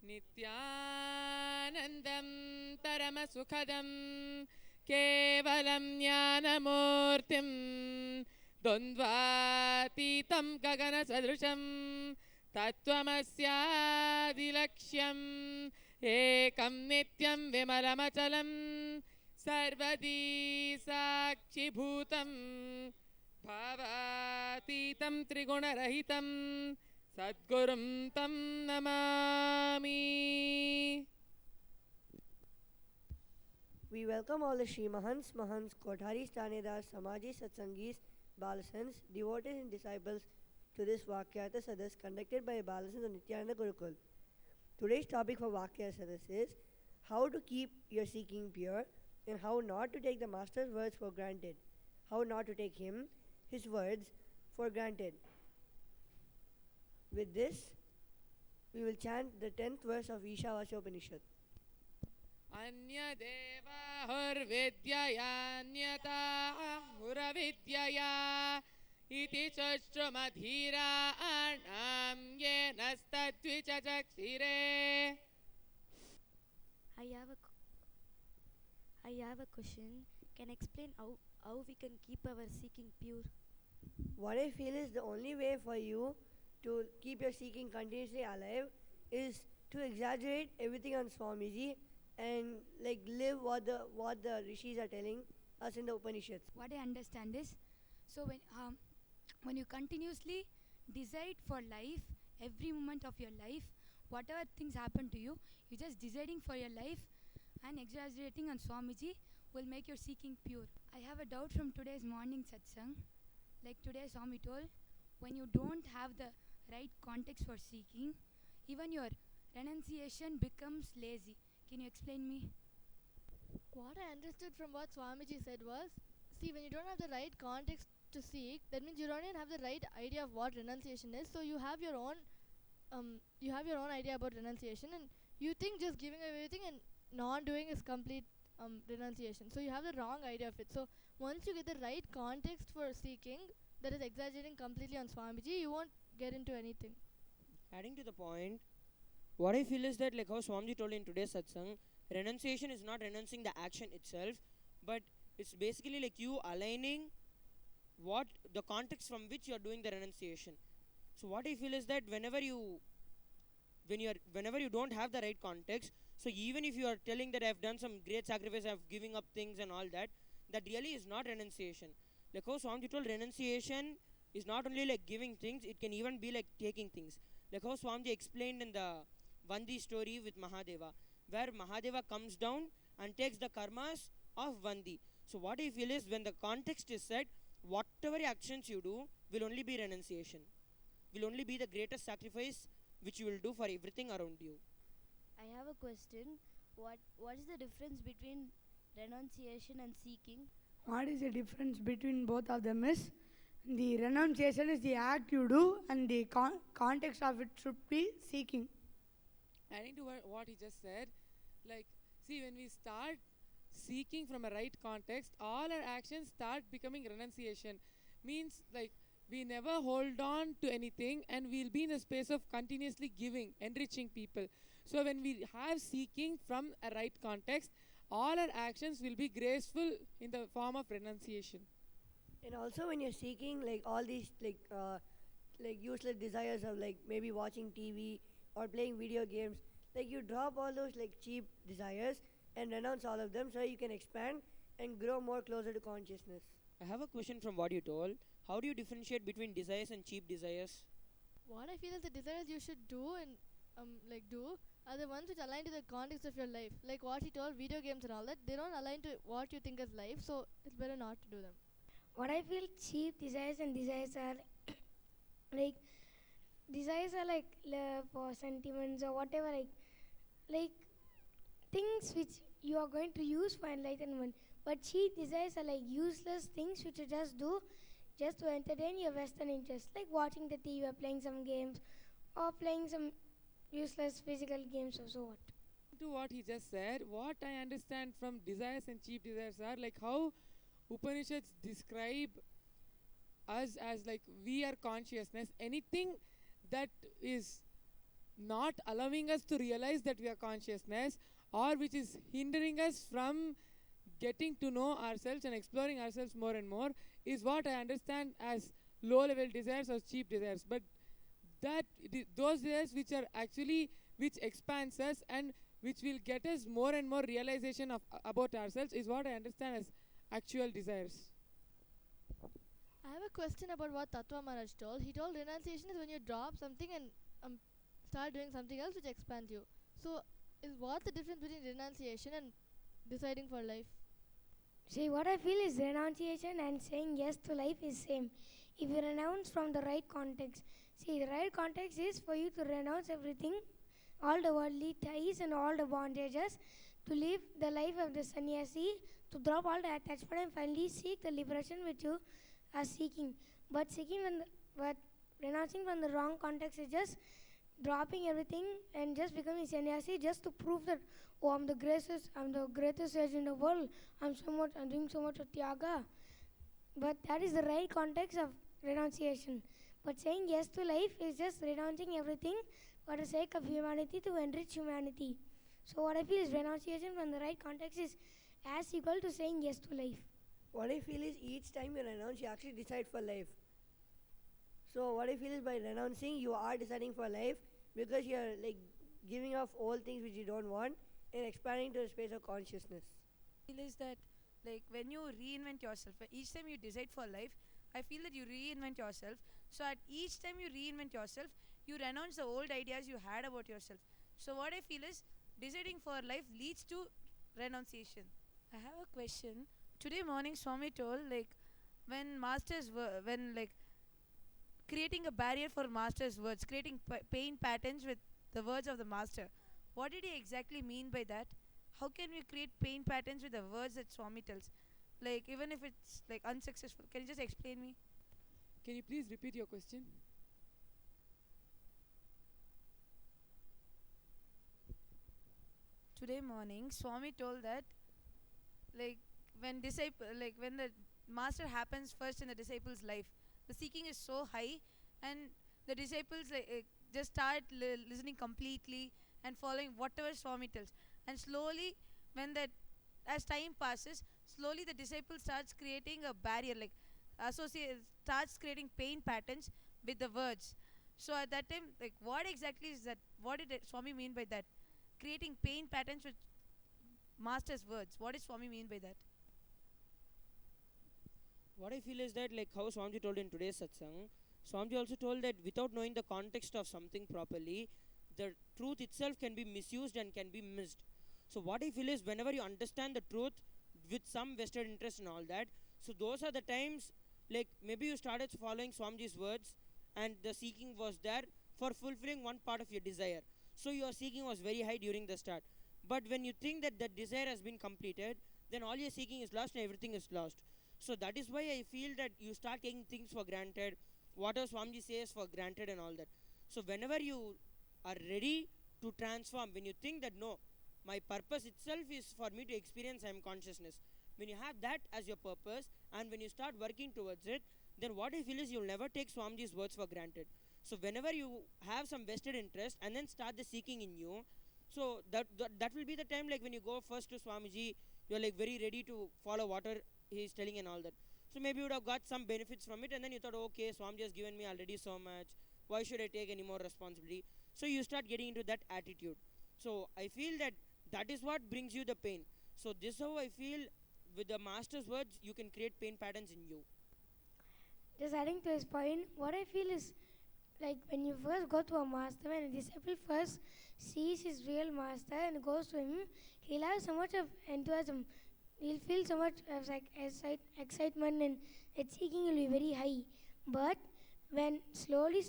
Nithyanandam Taramasukhadam Kevalam Jnanamurtim Dvandvatitam Gagana Sadrusham Tattvamasyaadilaksham Ekam Nityam Vimalamachalam Sarvadi Sakshi Bhutam Bhavatitam Trigunarahitam Sadgurum Tam Namami. We welcome all the Sri Mahants, Kotharis, Tanedas, Samajis, Satsangis, Balasanths, devotees and disciples to this Vaakyaartha Sadhas conducted by Balasanths of Nithyananda Gurukul. Today's topic for Vaakyaartha Sadhas is how to keep your seeking pure and how not to take the Master's words for granted. How not to take his words, for granted. With this, we will chant the 10th verse of Ishavasya Upanishad. Anya deva hur vidyaya anyata huravidyaya iti chashtramadhira anam yenastadvichachakshire. I have a question. Can explain how we can keep our seeking pure? What I feel is the only way for you to keep your seeking continuously alive is to exaggerate everything on Swamiji and live what the rishis are telling us in the Upanishads. What I understand is, so when you continuously decide for life, every moment of your life, whatever things happen to you, you just deciding for your life and exaggerating on Swamiji will make your seeking pure. I have a doubt from today's morning satsang. Like today Swami told, when you don't have the right context for seeking, even your renunciation becomes lazy. Can you explain me? What I understood from what Swamiji said was, see, when you don't have the right context to seek, that means you don't even have the right idea of what renunciation is. So you have your own idea about renunciation, and you think just giving away everything and non-doing is complete renunciation. So you have the wrong idea of it. So once you get the right context for seeking, that is exaggerating completely on Swamiji, you won't get into anything. Adding to the point, what I feel is that, like how Swamiji told in today's satsang, renunciation is not renouncing the action itself, but it's basically like you aligning what the context from which you are doing the renunciation. So what I feel is that whenever you don't have the right context, so even if you are telling that I've done some great sacrifice, I've giving up things and all that, that really is not renunciation. Like how Swamiji told, renunciation is not only like giving things, it can even be like taking things. Like how Swamiji explained in the Vandi story with Mahadeva, where Mahadeva comes down and takes the karmas of Vandi. So what I feel is, when the context is set, whatever actions you do will only be renunciation, will only be the greatest sacrifice which you will do for everything around you. I have a question. What is the difference between renunciation and seeking? What is the difference between both of them is, the renunciation is the act you do and the context of it should be seeking. Adding to what he just said, like, see, when we start seeking from a right context, all our actions start becoming renunciation. Means, like, we never hold on to anything and we'll be in a space of continuously giving, enriching people. So when we have seeking from a right context, all our actions will be graceful in the form of renunciation. And also when you're seeking all these useless desires of maybe watching TV or playing video games, you drop all those cheap desires and renounce all of them so you can expand and grow more closer to consciousness. I have a question from what you told. How do you differentiate between desires and cheap desires? What I feel is the desires you should do and do are the ones which align to the context of your life. Like what he told, video games and all that, they don't align to what you think is life, so it's better not to do them. What I feel, cheap desires and desires are desires are like love or sentiments or whatever, like things which you are going to use for enlightenment. But cheap desires are like useless things which you just do just to entertain your Western interests, like watching the TV or playing some games or playing some useless physical games or so what. To what he just said, what I understand from desires and cheap desires are like how Upanishads describe us as like we are consciousness. Anything that is not allowing us to realize that we are consciousness, or which is hindering us from getting to know ourselves and exploring ourselves more and more, is what I understand as low level desires or cheap desires. But those desires which are actually, which expands us and which will get us more and more realization of about ourselves, is what I understand as actual desires. I have a question about what Tattva Maharaj told. He told renunciation is when you drop something and start doing something else which expands you. So, is what the difference between renunciation and deciding for life? See, what I feel is renunciation and saying yes to life is same. If you renounce from the right context, see, the right context is for you to renounce everything, all the worldly ties and all the bondages, to live the life of the sannyasi, to drop all the attachment and finally seek the liberation which you are seeking. But but renouncing from the wrong context is just dropping everything and just becoming sannyasi just to prove that, oh, I'm the greatest sage in the world. I'm doing so much of tyaga. But that is the right context of renunciation. But saying yes to life is just renouncing everything for the sake of humanity to enrich humanity. So what I feel is renunciation from the right context is as equal to saying yes to life. What I feel is each time you renounce, you actually decide for life. So what I feel is by renouncing, you are deciding for life because you are like giving off all things which you don't want and expanding to the space of consciousness. Feel is that like when you reinvent yourself, each time you decide for life, I feel that you reinvent yourself. So at each time you reinvent yourself, you renounce the old ideas you had about yourself. So what I feel is deciding for life leads to renunciation. I have a question. Today morning Swami told like when masters were when like creating a barrier for master's words, creating pain patterns with the words of the master. What did he exactly mean by that? How can we create pain patterns with the words that Swami tells? Like even if it's like unsuccessful, can you just explain me? Can you please repeat your question? Today morning Swami told that like when the master happens first in the disciple's life, the seeking is so high and the disciples just start listening completely and following whatever Swami tells, and slowly when that as time passes, slowly the disciple starts creating a barrier, like associate starts creating pain patterns with the words. So at that time, like what exactly is that? What did Swami mean by that? Creating pain patterns with master's words. What does Swami mean by that? What I feel is that, like how Swamiji told in today's satsang, Swamiji also told that without knowing the context of something properly, the truth itself can be misused and can be missed. So what I feel is whenever you understand the truth with some vested interest and all that, so those are the times, like maybe you started following Swamiji's words and the seeking was there for fulfilling one part of your desire. So your seeking was very high during the start. But when you think that the desire has been completed, then all your seeking is lost and everything is lost. So that is why I feel that you start taking things for granted, whatever Swamiji says for granted and all that. So whenever you are ready to transform, when you think that no, my purpose itself is for me to experience I am consciousness, when you have that as your purpose and when you start working towards it, then what I feel is you'll never take Swamiji's words for granted. So whenever you have some vested interest and then start the seeking in you, so that will be the time, like when you go first to Swamiji, you're like very ready to follow whatever he is telling and all that. So maybe you would have got some benefits from it and then you thought, okay, Swamiji has given me already so much, why should I take any more responsibility? So you start getting into that attitude. So I feel that that is what brings you the pain. So this is how I feel with the master's words, you can create pain patterns in you. Just adding to his point, what I feel is like when you first go to a master, when a disciple first sees his real master and goes to him, he'll have so much of enthusiasm. He'll feel so much of like excitement and its seeking will be very high. But when slowly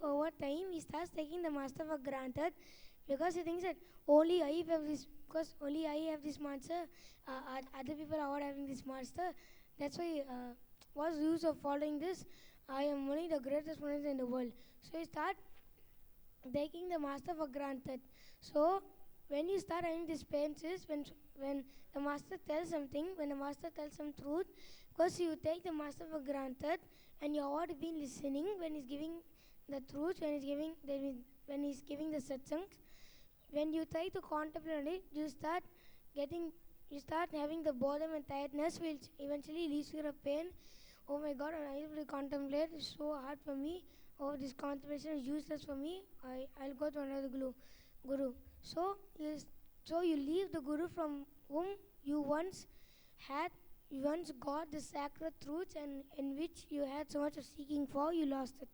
over time he starts taking the master for granted because he thinks that only I have this, because only I have this master, other people are not having this master. That's why what's the use of following this? I am only the greatest one in the world. So you start taking the master for granted. So when you start having these pains is when the master tells something, when the master tells some truth, because you take the master for granted and you have already been listening when he's giving the truth, when when he's giving the satsangs, when you try to contemplate on it, you start having the boredom and tiredness, which eventually leads to a pain. Oh my God, I'm able to contemplate. It's so hard for me. Oh, this contemplation is useless for me. I'll go to another guru. So you leave the guru from whom you once had, you once got the sacred truths, and in which you had so much of seeking for, you lost it.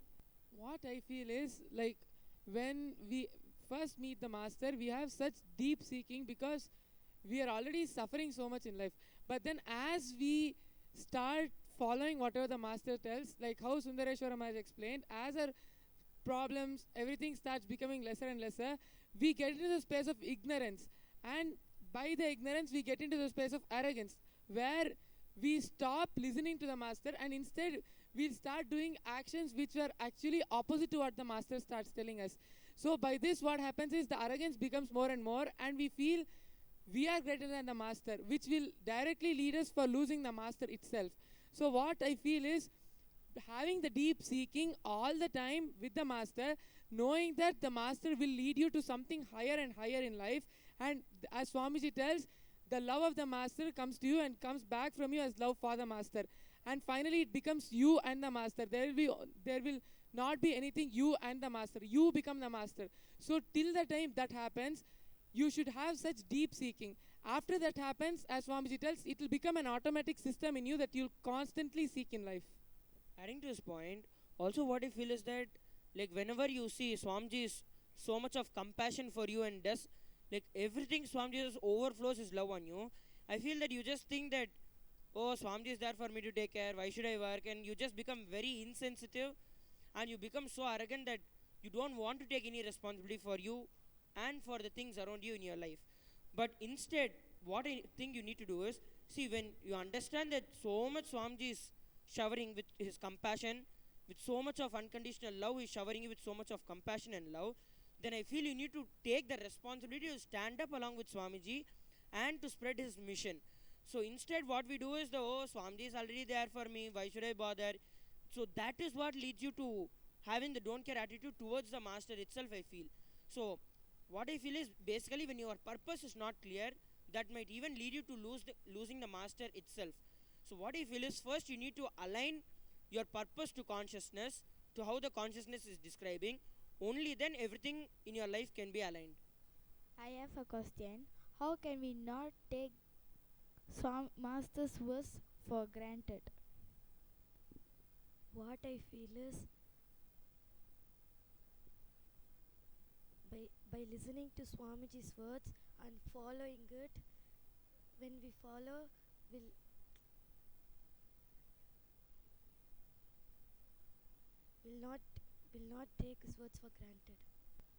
What I feel is like when we first meet the master, we have such deep seeking because we are already suffering so much in life. But then as we start following whatever the master tells, like how Sundareshwaram has explained, as our problems, everything starts becoming lesser and lesser, we get into the space of ignorance. And by the ignorance, we get into the space of arrogance, where we stop listening to the master and instead we'll start doing actions which are actually opposite to what the master starts telling us. So by this, what happens is the arrogance becomes more and more, and we feel we are greater than the master, which will directly lead us for losing the master itself. So what I feel is having the deep seeking all the time with the master, knowing that the master will lead you to something higher and higher in life. And as Swamiji tells, the love of the master comes to you and comes back from you as love for the master. And finally it becomes you and the master. There will not be anything you and the master. You become the master. So till the time that happens, you should have such deep seeking. After that happens, as Swamiji tells, it will become an automatic system in you that you'll constantly seek in life. Adding to his point, also what I feel is that like whenever you see Swamiji's so much of compassion for you and does like everything Swamiji just overflows his love on you, I feel that you just think that, oh, Swamiji is there for me to take care, why should I work? And you just become very insensitive and you become so arrogant that you don't want to take any responsibility for you and for the things around you in your life. But instead, what I think you need to do is, see, when you understand that so much Swamiji is showering with his compassion, with so much of unconditional love, he's showering you with so much of compassion and love, then I feel you need to take the responsibility to stand up along with Swamiji and to spread his mission. So instead, what we do is oh, Swamiji is already there for me, why should I bother? So that is what leads you to having the don't care attitude towards the master itself, I feel. So what I feel is basically when your purpose is not clear, that might even lead you to losing the master itself. So what I feel is first you need to align your purpose to consciousness, to how the consciousness is describing. Only then everything in your life can be aligned. I have a question. How can we not take some master's verse for granted? What I feel is by listening to Swamiji's words and following it, when we follow, will not take his words for granted.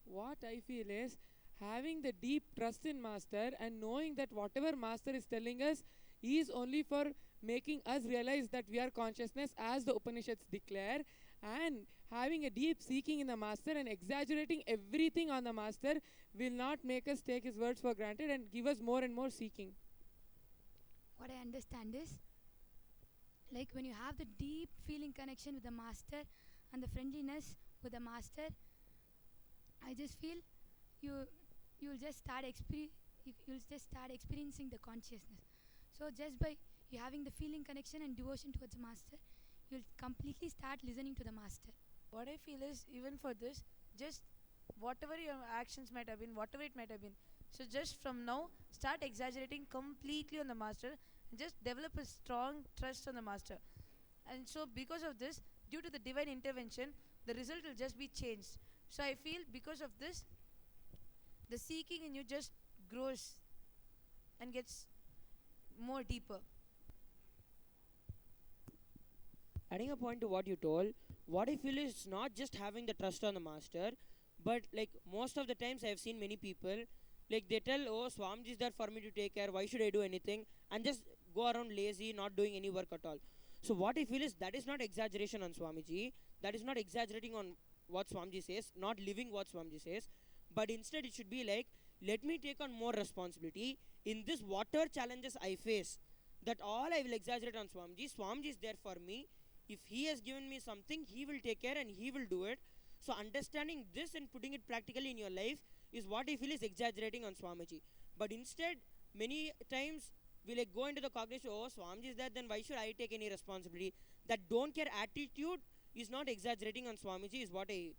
What I feel is having the deep trust in master and knowing that whatever master is telling us is only for making us realize that we are consciousness as the Upanishads declare, and having a deep seeking in the master and exaggerating everything on the master will not make us take his words for granted and give us more and more seeking. What I understand is, like when you have the deep feeling connection with the master and the friendliness with the master, I just feel you'll just start experiencing the consciousness. So just by you having the feeling connection and devotion towards the master, you'll completely start listening to the master. What I feel is, even for this, just whatever your actions might have been, whatever it might have been, so just from now, start exaggerating completely on the master and just develop a strong trust on the master. And so, because of this, due to the divine intervention, the result will just be changed. So, I feel because of this, the seeking in you just grows and gets more deeper. Adding a point to what you told, what I feel is not just having the trust on the master, but like most of the times I have seen many people, like they tell, oh, Swamiji is there for me to take care, why should I do anything? And just go around lazy, not doing any work at all. So what I feel is that is not exaggeration on Swamiji, that is not exaggerating on what Swamiji says, not living what Swamiji says, but instead it should be like, let me take on more responsibility in this whatever challenges I face, that all I will exaggerate on Swamiji. Swamiji is there for me. If he has given me something, he will take care and he will do it. So understanding this and putting it practically in your life is what I feel is exaggerating on Swamiji. But instead, many times we like go into the cognition, oh, Swamiji is that, then why should I take any responsibility? That don't care attitude is not exaggerating on Swamiji, is what I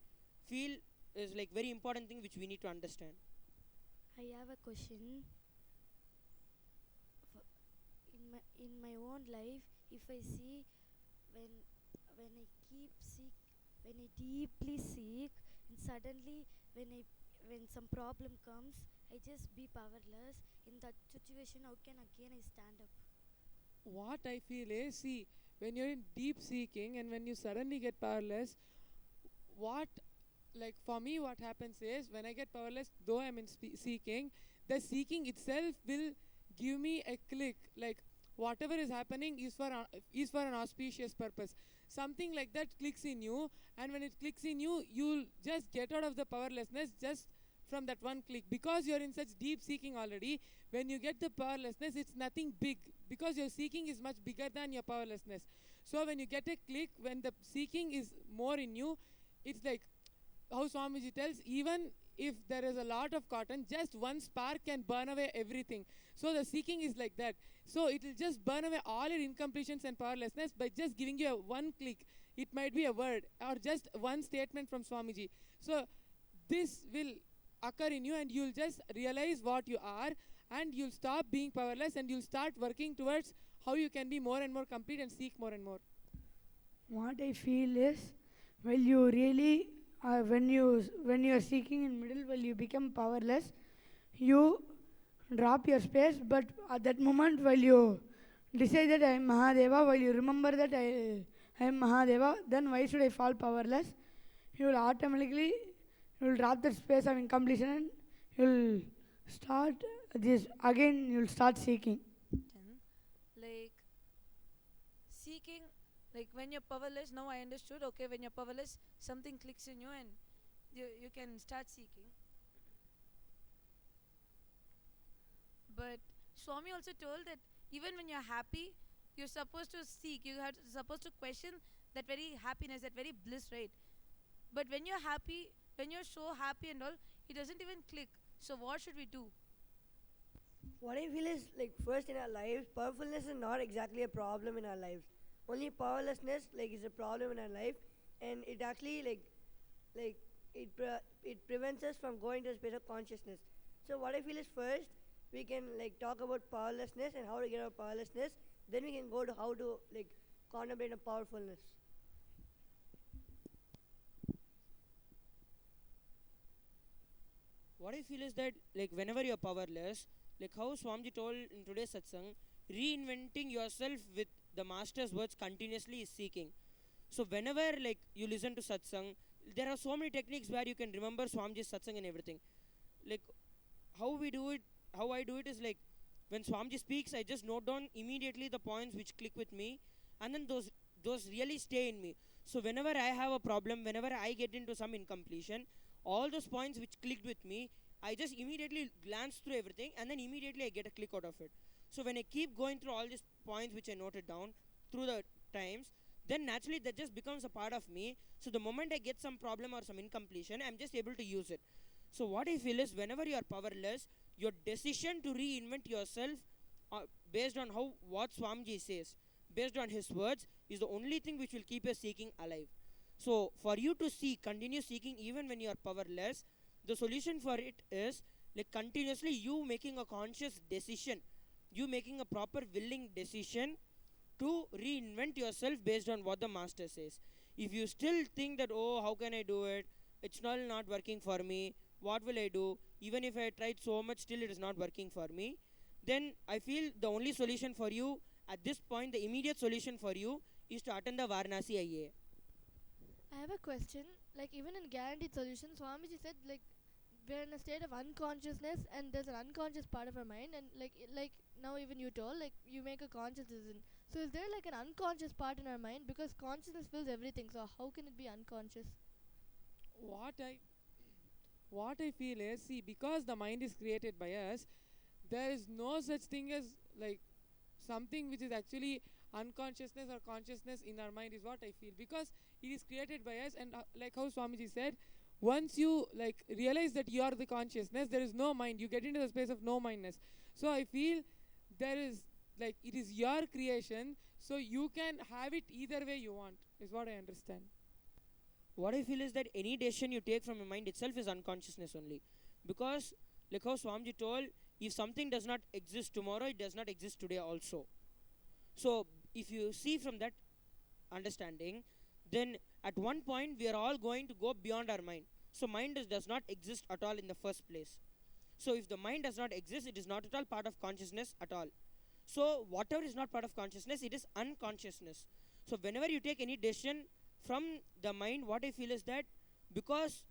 feel is like very important thing which we need to understand. I have a question. In my own life, if I see when when I keep seek when I deeply seek, and suddenly when some problem comes, I just be powerless. In that situation, how can again I stand up? What I feel is, see, when you're in deep seeking and when you suddenly get powerless, what, like for me, what happens is when I get powerless, though I'm in seeking, the seeking itself will give me a click. Like whatever is happening is for an auspicious purpose. Something like that clicks in you, and when it clicks in you, you'll just get out of the powerlessness just from that one click, because you're in such deep seeking already. When you get the powerlessness, it's nothing big, because your seeking is much bigger than your powerlessness. So when you get a click, when the seeking is more in you, it's like how Swamiji tells, even if there is a lot of cotton, just one spark can burn away everything. So the seeking is like that. So it will just burn away all your incompletions and powerlessness by just giving you a one click. It might be a word or just one statement from Swamiji. So this will occur in you, and you'll just realize what you are, and you'll stop being powerless, and you'll start working towards how you can be more and more complete and seek more and more. What I feel is, well, you really, when you are seeking in middle, well, you become powerless. You drop your space, but at that moment, while you decide that I am Mahadeva, while you remember that I am Mahadeva, then why should I fall powerless? You will automatically, you will drop that space of incompletion, and you will start this again. You will start seeking. Like seeking, like when you're powerless, now I understood. Okay, when you're powerless, something clicks in you and you can start seeking. But Swami also told that even when you're happy, you're supposed to seek. Supposed to question that very happiness, that very bliss, right? But when you're happy, when you're so happy and all, it doesn't even click. So what should we do? What I feel is, like, first in our lives, powerfulness is not exactly a problem in our lives. Only powerlessness, like, is a problem in our life, and it actually, like it prevents us from going to a space of consciousness. So what I feel is, first we can like talk about powerlessness and how to get out of powerlessness. Then we can go to how to like contemplate on powerfulness. What I feel is that like whenever you're powerless, like how Swamiji told in today's satsang, reinventing yourself with the master's words continuously is seeking. So whenever like you listen to satsang, there are so many techniques where you can remember Swamiji's satsang and everything. Like how we do it, how I do it is like when Swamiji speaks, I just note down immediately the points which click with me, and then those really stay in me. So whenever I have a problem, whenever I get into some incompletion, all those points which clicked with me, I just immediately glance through everything, and then immediately I get a click out of it. So when I keep going through all these points which I noted down through the times, then naturally that just becomes a part of me. So the moment I get some problem or some incompletion, I'm just able to use it. So what I feel is whenever you are powerless, your decision to reinvent yourself based on how what Swamiji says, based on his words, is the only thing which will keep your seeking alive. So for you to seek, continue seeking even when you are powerless, the solution for it is like continuously you making a conscious decision, you making a proper willing decision to reinvent yourself based on what the master says. If you still think that, oh, how can I do it, it's not working for me, what will I do, even if I tried so much still it is not working for me, then I feel the only solution for you at this point, the immediate solution for you is to attend the Varanasi IA. I have a question. Like even in guaranteed solutions, Swamiji said like we're in a state of unconsciousness, and there's an unconscious part of our mind, and like now even you told like you make a conscious decision. So is there like an unconscious part in our mind, because consciousness fills everything? So how can it be unconscious? What I what I feel is, see, because the mind is created by us, there is no such thing as like something which is actually unconsciousness or consciousness in our mind is what I feel, because it is created by us. And like how Swamiji said, once you like realize that you are the consciousness, there is no mind, you get into the space of no mindness. So I feel there is like it is your creation, so you can have it either way you want, is what I understand. What I feel is that any decision you take from your mind itself is unconsciousness only. Because, like how Swamiji told, if something does not exist tomorrow, it does not exist today also. So, if you see from that understanding, then at one point we are all going to go beyond our mind. So, mind does not exist at all in the first place. So, if the mind does not exist, it is not at all part of consciousness at all. So, whatever is not part of consciousness, it is unconsciousness. So, whenever you take any decision from the mind, what I feel is that because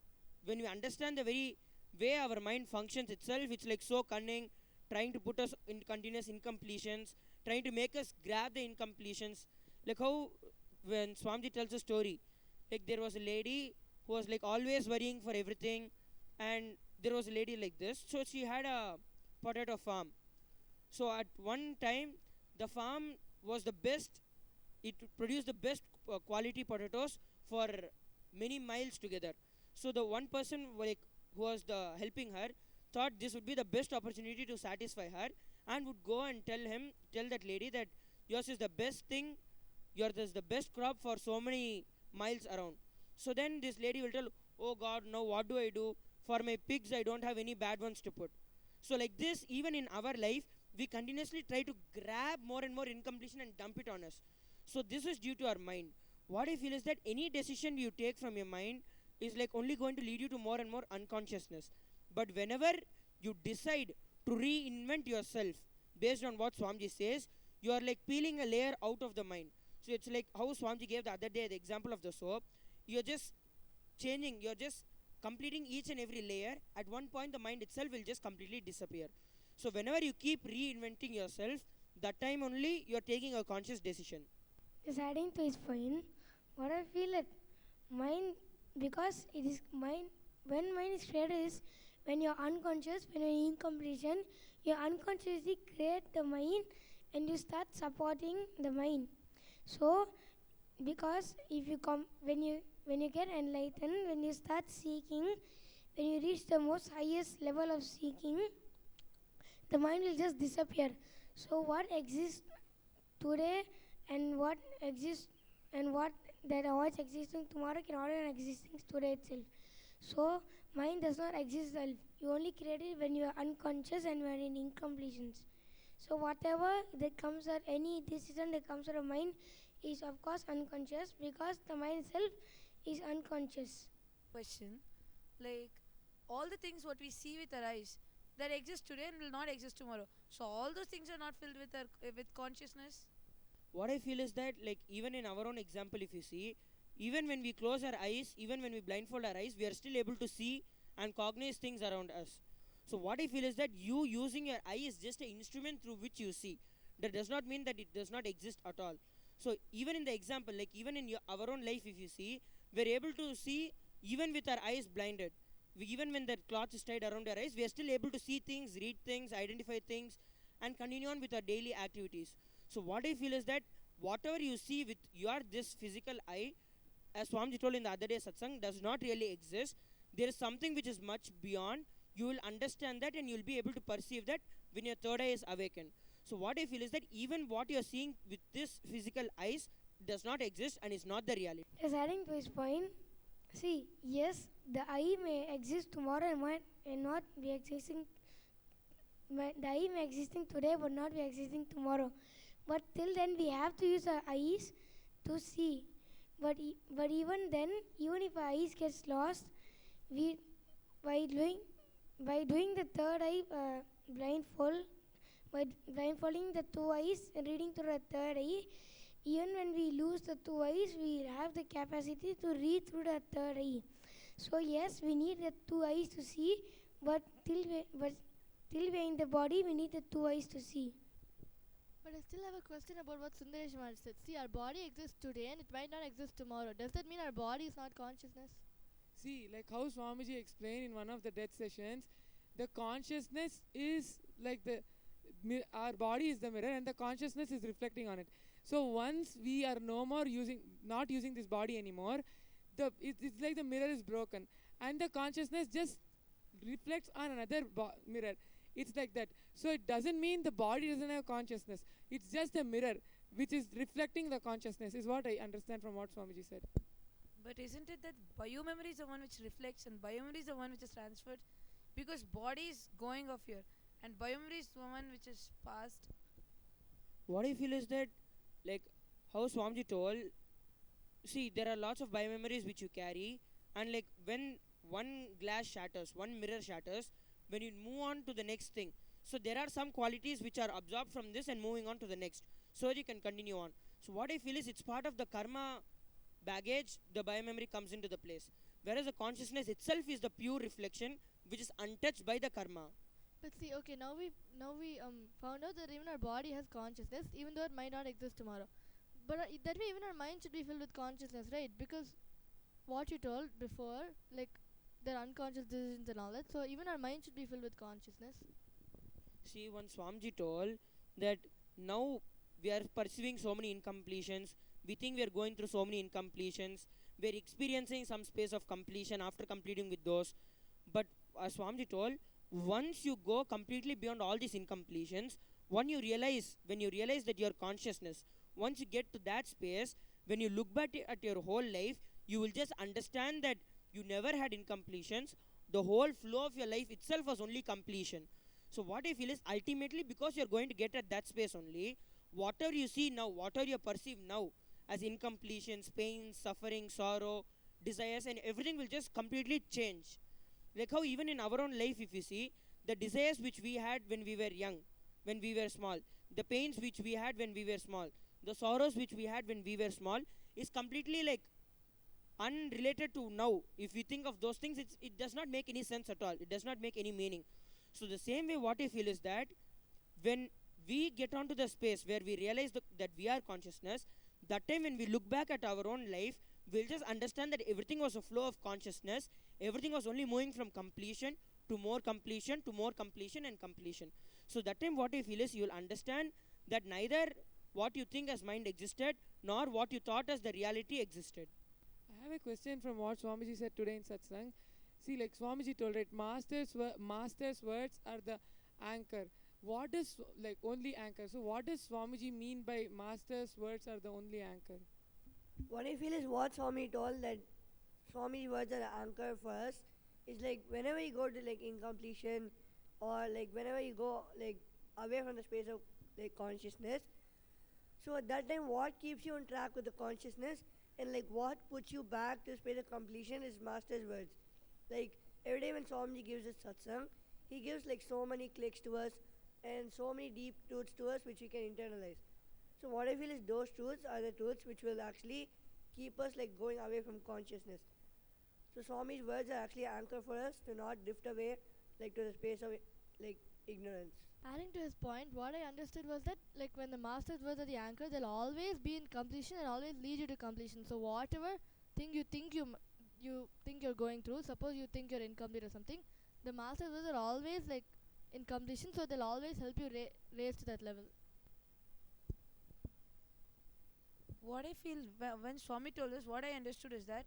when we understand the very way our mind functions itself, it's like so cunning, trying to put us in continuous incompletions, trying to make us grab the incompletions. Like how when Swamiji tells a story, like there was a lady who was like always worrying for everything, and there was a lady like this. So she had a potato farm. So at one time, the farm was the best. It produced the best quality potatoes for many miles together. So the one person like who was the helping her thought this would be the best opportunity to satisfy her, and would go and tell that lady that yours is the best thing, yours is the best crop for so many miles around. So then this lady will tell, oh God, now what do I do? For my pigs, I don't have any bad ones to put. So like this, even in our life, we continuously try to grab more and more incompletion and dump it on us. So this is due to our mind. What I feel is that any decision you take from your mind is like only going to lead you to more and more unconsciousness. But whenever you decide to reinvent yourself based on what Swamiji says, you are like peeling a layer out of the mind. So it's like how Swamiji gave the other day the example of the soap. You're just changing, you're just completing each and every layer. At one point, the mind itself will just completely disappear. So whenever you keep reinventing yourself, that time only you're taking a conscious decision. Just adding to his point, what I feel that mind, because it is mind, when mind is created is when you're unconscious, when you're in incompletion, you unconsciously create the mind and you start supporting the mind. So, because if you come, when you get enlightened, when you start seeking, when you reach the most highest level of seeking, the mind will just disappear. So what exists today and what exists and what that avoids existing tomorrow cannot even existing today itself. So mind does not exist self. You only create it when you are unconscious and you are in incompletions. So whatever that comes out, any decision that comes out of mind is of course unconscious because the mind itself is unconscious. Question, like all the things what we see with our eyes that exist today and will not exist tomorrow. So all those things are not filled with with consciousness. What I feel is that, like, even in our own example, if you see, even when we close our eyes, even when we blindfold our eyes, we are still able to see and cognize things around us. So, what I feel is that you using your eye is just an instrument through which you see. That does not mean that it does not exist at all. So, even in the example, like, even in our own life, if you see, we're able to see even with our eyes blinded. Even when that cloth is tied around our eyes, we are still able to see things, read things, identify things, and continue on with our daily activities. So what I feel is that whatever you see with your this physical eye, as Swamiji told in the other day satsang, does not really exist. There is something which is much beyond. You will understand that and you will be able to perceive that when your third eye is awakened. So what I feel is that even what you are seeing with this physical eyes does not exist and is not the reality. Just adding to his point, see, yes, the eye may exist tomorrow and not be existing. The eye may existing today but not be existing tomorrow. But till then we have to use our eyes to see. But even then, even if our eyes gets lost, we by doing the third eye by blindfolding the two eyes and reading through the third eye, even when we lose the two eyes, we have the capacity to read through the third eye. So yes, we need the two eyes to see, but till we're in the body, we need the two eyes to see. But I still have a question about what Sundaresh Maharaj said. See, our body exists today and it might not exist tomorrow. Does that mean our body is not consciousness? See, like how Swamiji explained in one of the death sessions, the consciousness is like our body is the mirror and the consciousness is reflecting on it. So once we are no more not using this body anymore, it's like the mirror is broken, and the consciousness just reflects on another mirror. It's like that. So it doesn't mean the body doesn't have consciousness. It's just a mirror which is reflecting the consciousness, is what I understand from what Swamiji said. But isn't it that biomemory is the one which reflects and biomemory is the one which is transferred? Because body is going off here and biomemory is the one which is past. What I feel is that, like how Swamiji told, see, there are lots of biomemories which you carry, and like when one glass shatters, one mirror shatters, when you move on to the next thing, so there are some qualities which are absorbed from this and moving on to the next, so you can continue on. So what I feel is it's part of the karma baggage, the biomemory comes into the place, whereas the consciousness itself is the pure reflection which is untouched by the karma. But see, okay, now we found out that even our body has consciousness, even though it might not exist tomorrow. But that way, even our mind should be filled with consciousness, right? Because what you told before, like their unconscious decisions and all that. So even our mind should be filled with consciousness. See, once Swamiji told that now we are perceiving so many incompletions, we think we are going through so many incompletions, we are experiencing some space of completion after completing with those. But as Swamiji told, once you go completely beyond all these incompletions, when you realize that your consciousness, once you get to that space, when you look back at your whole life, you will just understand that you never had incompletions. The whole flow of your life itself was only completion. So what I feel is ultimately, because you're going to get at that space only, whatever you see now, whatever you perceive now as incompletions, pain, suffering, sorrow, desires, and everything will just completely change. Like how even in our own life, if you see, the desires which we had when we were young, when we were small, the pains which we had when we were small, the sorrows which we had when we were small, is completely like unrelated to now. If you think of those things, it does not make any sense at all. It does not make any meaning. So the same way, what I feel is that when we get onto the space where we realize that we are consciousness, that time when we look back at our own life, we'll just understand that everything was a flow of consciousness. Everything was only moving from completion to more completion to more completion and completion. So that time what I feel is you'll understand that neither what you think as mind existed nor what you thought as the reality existed. I have a question from what Swamiji said today in Satsang. See, like Swamiji told, right, master's words are the anchor. What is like only anchor? So what does Swamiji mean by master's words are the only anchor? What I feel is what Swami told, that Swami's words are the anchor for us, is like whenever you go to like incompletion, or like whenever you go like away from the space of like consciousness, so at that time what keeps you on track with the consciousness and like what puts you back to the space of completion is master's words. Like every day when Swamiji gives us satsang, he gives like so many clicks to us and so many deep truths to us which we can internalize. So what I feel is those truths are the truths which will actually keep us like going away from consciousness. So Swami's words are actually an anchor for us to not drift away like to the space of like ignorance. Adding to his point, what I understood was that like when the master's words are the anchor, they'll always be in completion and always lead you to completion. So whatever thing you think you think you're going through, suppose you think you're incomplete or something, the master's words are always like in completion, so they'll always help you raise to that level. What I feel when Swami told us, what I understood is that,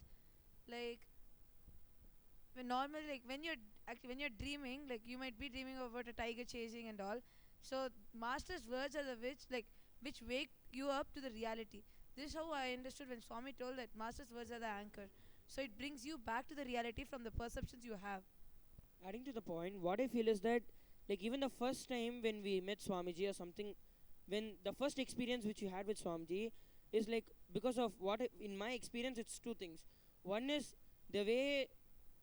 like, when normally, like when you're dreaming, like you might be dreaming about a tiger chasing and all. So master's words are the which wake you up to the reality. This is how I understood when Swami told that master's words are the anchor. So it brings you back to the reality from the perceptions you have. Adding to the point, what I feel is that, like, even the first time when we met Swamiji or something, when the first experience which you had with Swamiji is like, because of in my experience, it's two things. One is the way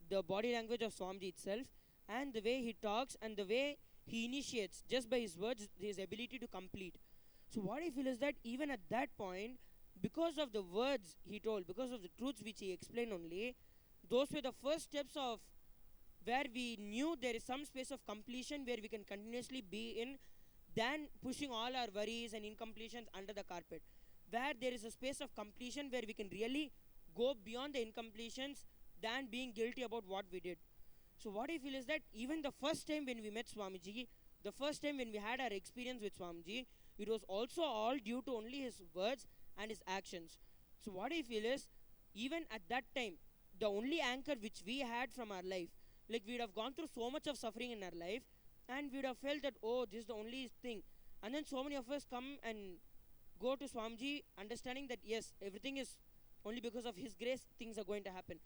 the body language of Swamiji itself, and the way he talks and the way he initiates just by his words, his ability to complete. So what I feel is that even at that point, because of the words he told, because of the truths which he explained only, those were the first steps of where we knew there is some space of completion where we can continuously be in, than pushing all our worries and incompletions under the carpet. Where there is a space of completion where we can really go beyond the incompletions than being guilty about what we did. So what I feel is that even the first time when we met Swamiji, the first time when we had our experience with Swamiji, it was also all due to only his words and his actions. So what I feel is, even at that time, the only anchor which we had from our life, like we'd have gone through so much of suffering in our life, and we'd have felt that, oh, this is the only thing. And then so many of us come and go to Swamiji understanding that yes, everything is only because of his grace, things are going to happen.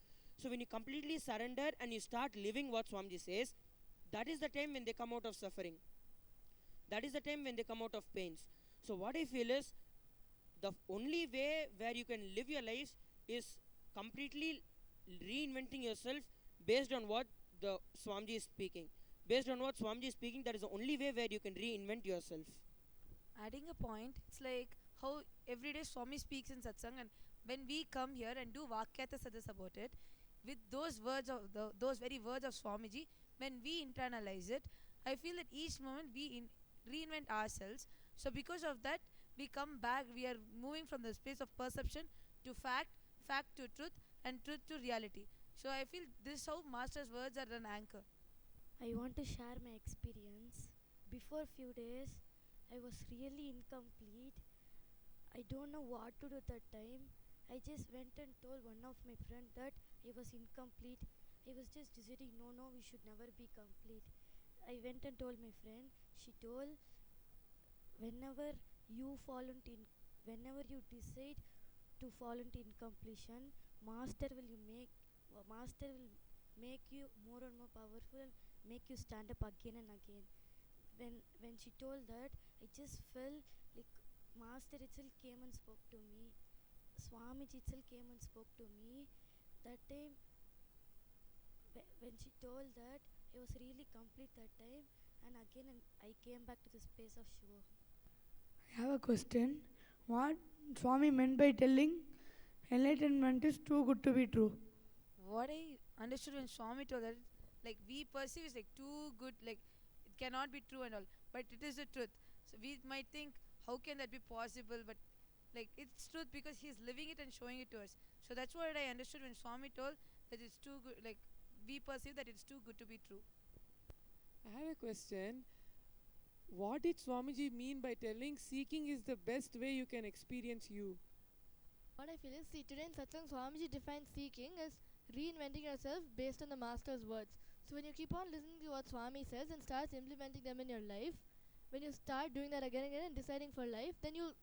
So when you completely surrender and you start living what Swamiji says, that is the time when they come out of suffering. That is the time when they come out of pains. So what I feel is, the only way where you can live your life is completely reinventing yourself based on what the Swamiji is speaking. Based on what Swamiji is speaking, that is the only way where you can reinvent yourself. Adding a point, it's like how every day Swami speaks in satsang, and when we come here and do Vaakyaartha Sadhas about it, with those words of those very words of Swamiji, when we internalize it, I feel that each moment we reinvent ourselves. So because of that, we come back. We are moving from the space of perception to fact, fact to truth, and truth to reality. So I feel this is how Master's words are an anchor. I want to share my experience. Before few days, I was really incomplete. I don't know what to do that time. I just went and told one of my friend that I was incomplete. I was just deciding, no, we should never be complete. I went and told my friend. She told, whenever you fall into whenever you decide to fall into incompletion, master will make you more and more powerful and make you stand up again and again. When she told that, I just felt like master itself came and spoke to me. Swamiji itself came and spoke to me. That time, when she told that, I was really complete that time, and again I came back to the space of Shiva. I have a question. What Swami meant by telling enlightenment is too good to be true? What I understood when Swami told that, like we perceive is like too good, like it cannot be true and all, but it is the truth. So we might think, how can that be possible? But like it's truth because he's living it and showing it to us. So that's what I understood when Swami told that it's too good. Like we perceive that it's too good to be true. I have a question. What did Swamiji mean by telling seeking is the best way you can experience you? What I feel is, see, today in Satsang, Swamiji defines seeking as reinventing yourself based on the Master's words. So when you keep on listening to what Swami says and starts implementing them in your life, when you start doing that again and again and deciding for life, then you'll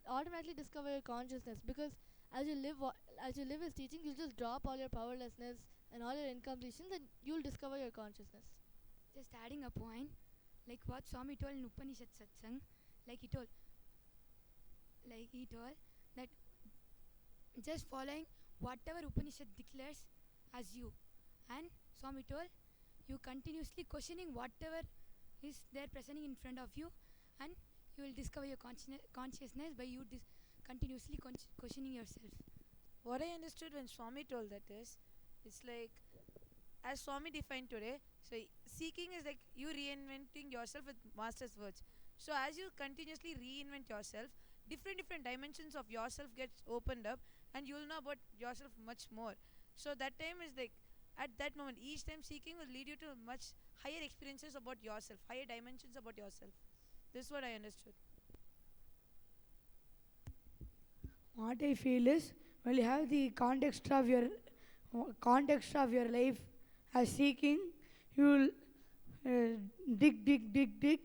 automatically discover your consciousness, because as you live his teaching, you'll just drop all your powerlessness and all your incompletions, and you'll discover your consciousness. Just adding a point, like what Swami told in Upanishad Satsang, like he told that just following whatever Upanishad declares as you, and Swami told you continuously questioning whatever is there presenting in front of you, and you will discover your consciousness by you continuously questioning yourself. What I understood when Swami told that is, it's like as Swami defined today, so seeking is like you reinventing yourself with Master's words. So as you continuously reinvent yourself, different dimensions of yourself gets opened up, and you will know about yourself much more. So that time is like, at that moment, each time seeking will lead you to much higher experiences about yourself, higher dimensions about yourself. This is what I understood. What I feel is, when you have the context of your life as seeking, you will dig,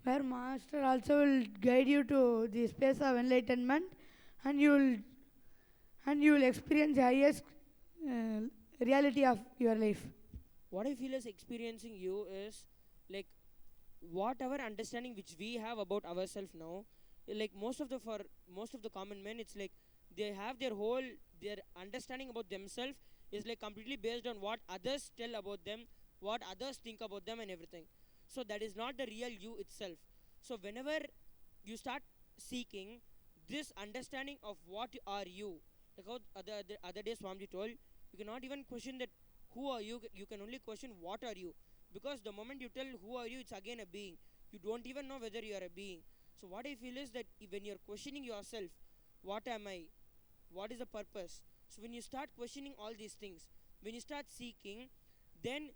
where Master also will guide you to the space of enlightenment, and you will experience the highest reality of your life. What I feel is experiencing you is like whatever understanding which we have about ourselves now, like most of the common men, it's like they have their understanding about themselves is like completely based on what others tell about them, what others think about them and everything. So that is not the real you itself. So whenever you start seeking this understanding of what are you, like how other day Swamiji told, you cannot even question that who are you, you can only question what are you, because the moment you tell who are you, it's again a being. You don't even know whether you are a being. So what I feel is that when you're questioning yourself, what am I, what is the purpose, so when you start questioning all these things, when you start seeking, then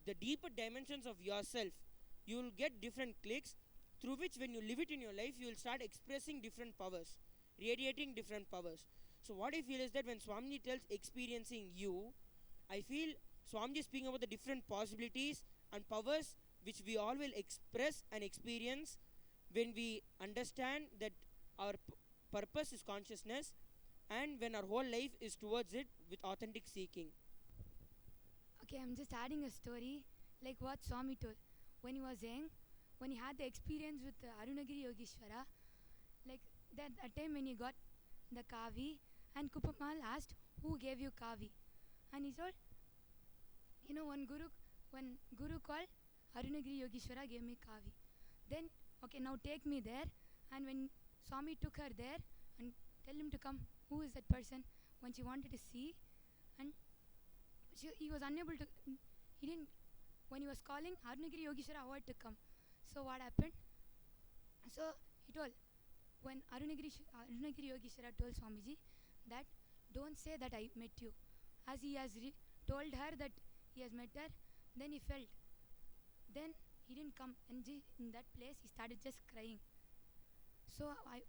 the deeper dimensions of yourself, you will get different clicks, through which when you live it in your life, you will start expressing different powers, radiating different powers. So what I feel is that when Swamiji tells experiencing you, I feel Swamiji is speaking about the different possibilities and powers which we all will express and experience when we understand that our purpose is consciousness, and when our whole life is towards it with authentic seeking. Okay, I'm just adding a story like what Swami told. When he was young, when he had the experience with Arunagiri Yogeshwara, like that time when he got the Kavi, and Kupamal asked, who gave you Kavi? And he told, when Guru called, Arunagiri Yogeshwara gave me Kavi. Then, okay, now take me there. And when Swami took her there and tell him to come, who is that person? When she wanted to see, and he was unable to, he didn't, when he was calling, Arunagiri Yogeshwara avoided to come. So what happened? So he told, when Arunagiri Yogeshwara told Swamiji that don't say that I met you. As he has told her that he has met her, then he felt. Then he didn't come, and in that place he started just crying. So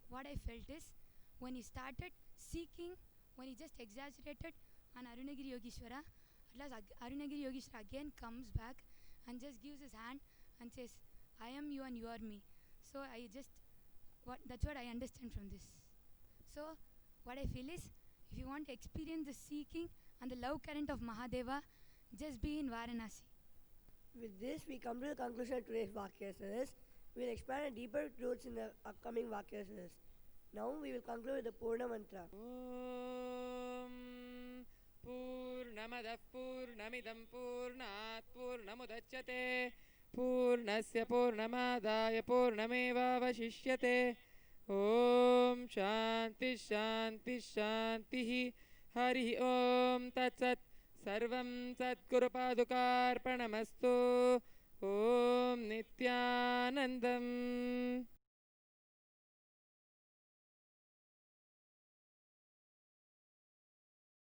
what I felt is, when he started seeking, when he just exaggerated on Arunagiri Yogeshwara, at last Arunagiri Yogeshwara again comes back and just gives his hand and says, I am you and you are me. So that's what I understand from this. So what I feel is, if you want to experience the seeking and the love current of Mahadeva, just be in Varanasi. With this, we come to the conclusion of today's Vaakyaartha. We will expand on deeper truths in the upcoming Vaakyaarthas. Now we will conclude with the Purna Mantra. Om Purnamadah Purnamidam Purnat Purnamudachyate Purnasya Purnamadaya Purnameva Vashishyate. Om Shanti Shanti Shanti Hari Om Tat Sat Sarvam Sadguru Padukarpanamastu. Om Nithyanandam.